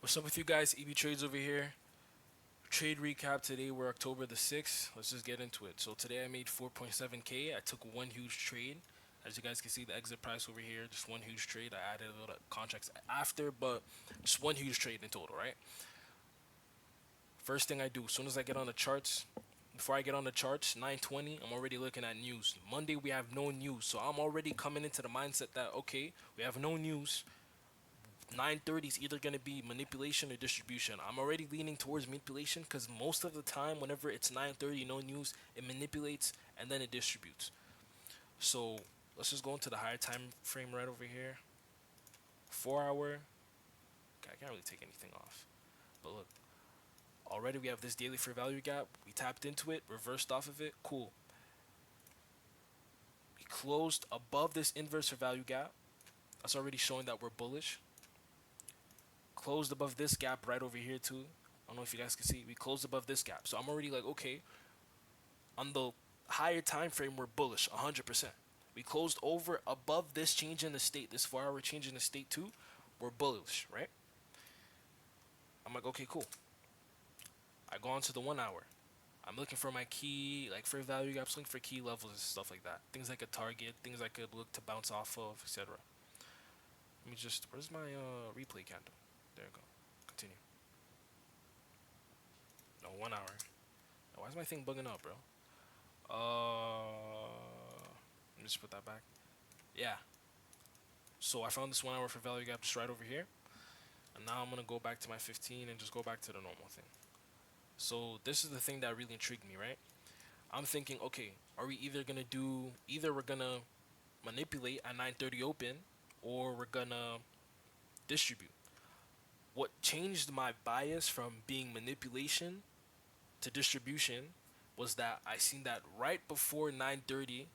What's up with you guys? EB Trades over here. Trade recap today. We're October the 6th. Let's just get into it. So today I made 4.7k. I took one huge trade. As you guys can see, the exit price over here, just one huge trade. I added a little contracts after, but just one huge trade in total, right? First thing I do, as soon as I get on the charts, before I get on the charts, 9:20, I'm already looking at news. Monday we have no news, so I'm already coming into the mindset that okay, we have no news. 9:30 is either going to be manipulation or distribution. I'm already leaning towards manipulation because most of the time, whenever it's 9:30, no news, it manipulates and then it distributes. So let's just go into the higher time frame right over here. 4 hour. Okay, I can't really take anything off. But look, already we have this daily fair value gap. We tapped into it, reversed off of it. Cool. We closed above this inverse fair value gap. That's already showing that we're bullish. Closed above this gap right over here too. I don't know if you guys can see. We closed above this gap. So I'm already like, okay, on the higher time frame, we're bullish 100%. We closed over above this change in the state, this 4 hour change in the state too. We're bullish, right? I'm like, okay, cool. I go on to the 1 hour. I'm looking for my key, like for value gaps, looking for key levels and stuff like that. Things like a target, things I could look to bounce off of, etc. Let me just, where's my replay candle? There we go. Continue. No, 1 hour. Oh, why is my thing bugging up, bro? Let me just put that back. Yeah. So I found this 1 hour for value gap just right over here. And now I'm going to go back to my 15 and just go back to the normal thing. So this is the thing that really intrigued me, right? I'm thinking, okay, are we either going to do, either we're going to manipulate at 9:30 open or we're going to distribute. What changed my bias from being manipulation to distribution was that I seen that right before 9:30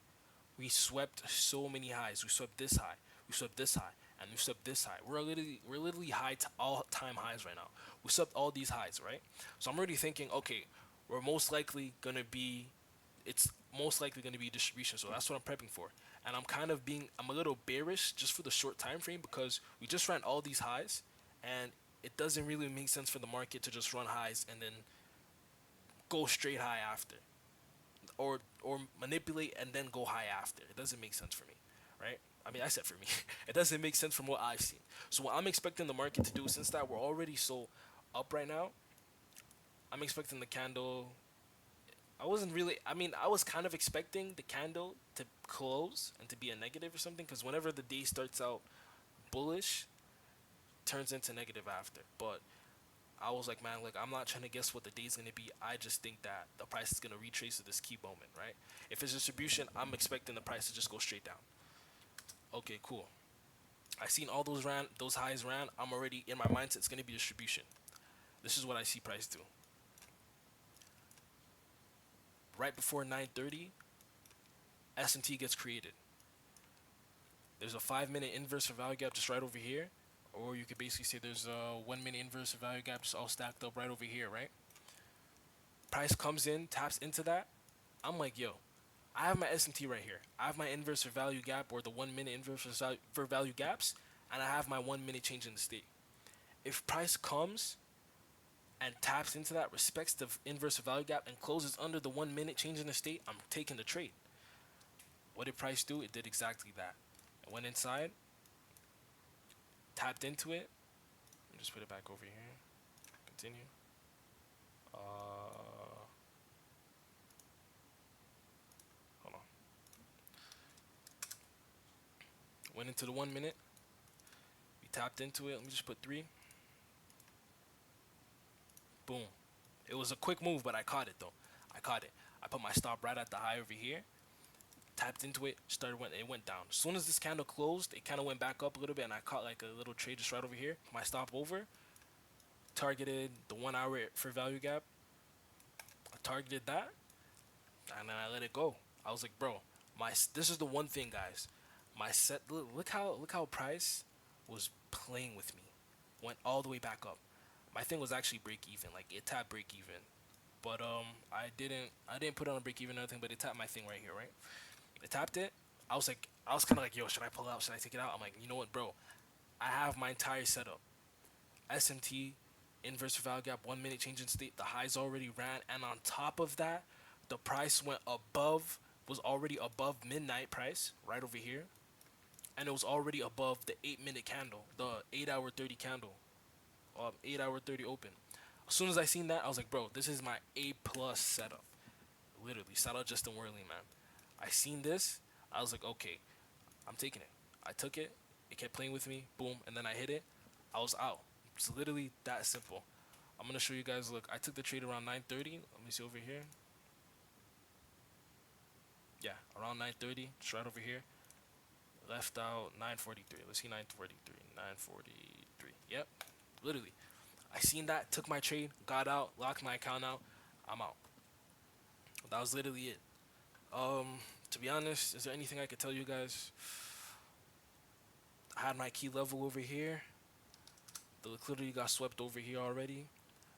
we swept so many highs. We swept this high, we swept this high, and we swept this high. We're literally high to all-time highs right now. We swept all these highs, right? So I'm already thinking, okay, we're most likely gonna be, it's most likely gonna be distribution. So that's what I'm prepping for. And I'm a little bearish just for the short time frame because we just ran all these highs, and it doesn't really make sense for the market to just run highs and then go straight high after, or manipulate and then go high after. It doesn't make sense for me, right? I mean, I said for me, it doesn't make sense from what I've seen. So what I'm expecting the market to do, since that we're already so up right now, I'm expecting the candle. I wasn't really. I mean, I was kind of expecting the candle to close and to be a negative or something, because whenever the day starts out bullish, turns into negative after. But I was like, man, like I'm not trying to guess what the day's gonna be. I just think that the price is gonna retrace to this key moment, right? If it's distribution, I'm expecting the price to just go straight down. Okay, cool. I seen all those highs ran. I'm already in my mindset. It's gonna be distribution. This is what I see price do. Right before 9:30, S&T gets created. There's a 5 minute inverse for value gap just right over here, or you could basically say there's a 1 minute inverse for value gap just all stacked up right over here, right? Price comes in, taps into that. I'm like, yo, I have my S&T right here. I have my inverse for value gap, or the 1 minute inverse for value gaps, and I have my 1 minute change in the state. If price comes and taps into that, respects the inverse for value gap, and closes under the 1 minute change in the state, I'm taking the trade. What did price do? It did exactly that. It went inside, tapped into it. Let me just put it back over here. Continue. Hold on. Went into the 1 minute. We tapped into it. Let me just put 3. Boom. It was a quick move, but I caught it though. I caught it. I put my stop right at the high over here. Tapped into it. It went down. As soon as this candle closed, it kind of went back up a little bit, and I caught like a little trade just right over here. My stop over. Targeted the 1 hour for value gap. I targeted that, and then I let it go. I was like, bro, this is the one thing, guys. My set. Look how price was playing with me. Went all the way back up. My thing was actually break even. Like it tapped break even, but I didn't put on a break even or anything. But it tapped my thing right here, right? It tapped it. I was kind of like, yo, should I pull out? Should I take it out? I'm like, you know what, bro? I have my entire setup. SMT, inverse value gap, 1 minute change in state. The highs already ran, and on top of that, the price went above, was already above midnight price right over here, and it was already above the 8 minute candle, the 8 hour 30 candle, 8 hour 30 open. As soon as I seen that, I was like, bro, this is my A plus setup. Literally, shout out Justin Worley, man. I seen this, I was like, okay, I'm taking it. I took it. It kept playing with me. Boom, and then I hit it. I was out. It's literally that simple. I'm gonna show you guys. Look, I took the trade around 9:30. Let me see over here. Yeah, around 9:30, just right over here. Left out 9:43. Let's see 9:43. 9:43. Yep, literally. I seen that. Took my trade. Got out. Locked my account out. I'm out. That was literally it. To be honest, is there anything I could tell you guys? I had my key level over here. The liquidity got swept over here already.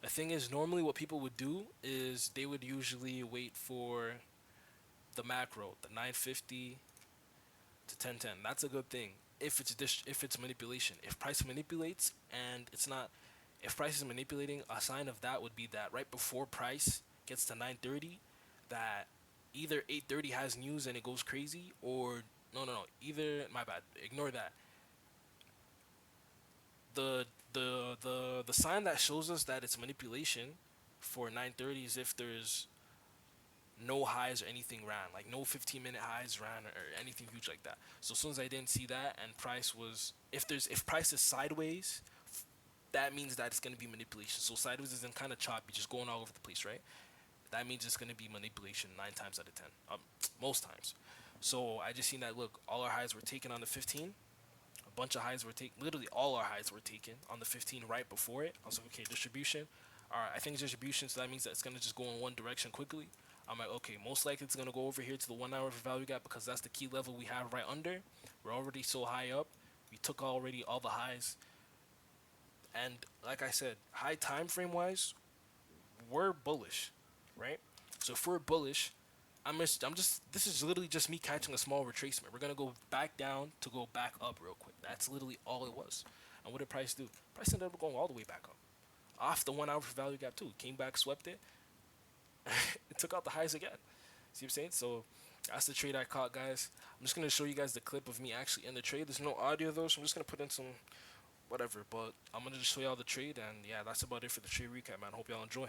The thing is, normally what people would do is they would usually wait for the macro, the 950 to 1010. That's a good thing. If it's manipulation, if price manipulates and it's not, if price is manipulating, a sign of that would be that right before price gets to 930, that either 830 has news and it goes crazy, or no, either, my bad, ignore that. The sign that shows us that it's manipulation for 930 is if there's no highs or anything ran, like no 15-minute highs ran or anything huge like that. So as soon as I didn't see that and price was, if price is sideways, that means that it's gonna be manipulation. So sideways is in kind of choppy, just going all over the place, right? That means it's gonna be manipulation 9 times out of 10, most times. So I just seen that. Look, all our highs were taken on the 15. A bunch of highs were taken. Literally all our highs were taken on the 15 right before it. I was like, okay, distribution. All right, I think it's distribution, so that means that it's gonna just go in one direction quickly. I'm like, okay, most likely it's gonna go over here to the 1 hour value gap because that's the key level we have right under. We're already so high up. We took already all the highs, and like I said, high time frame wise, we're bullish, right? So if we're bullish, I'm just, this is literally just me catching a small retracement. We're gonna go back down to go back up real quick. That's literally all it was. And what did price do? Price ended up going all the way back up, off the 1 hour value gap too. Came back, swept it. It took out the highs again. See what I'm saying? So that's the trade I caught, guys. I'm just gonna show you guys the clip of me actually in the trade. There's no audio though, so I'm just gonna put in some whatever. But I'm gonna just show y'all the trade, and yeah, that's about it for the trade recap, man. Hope y'all enjoy.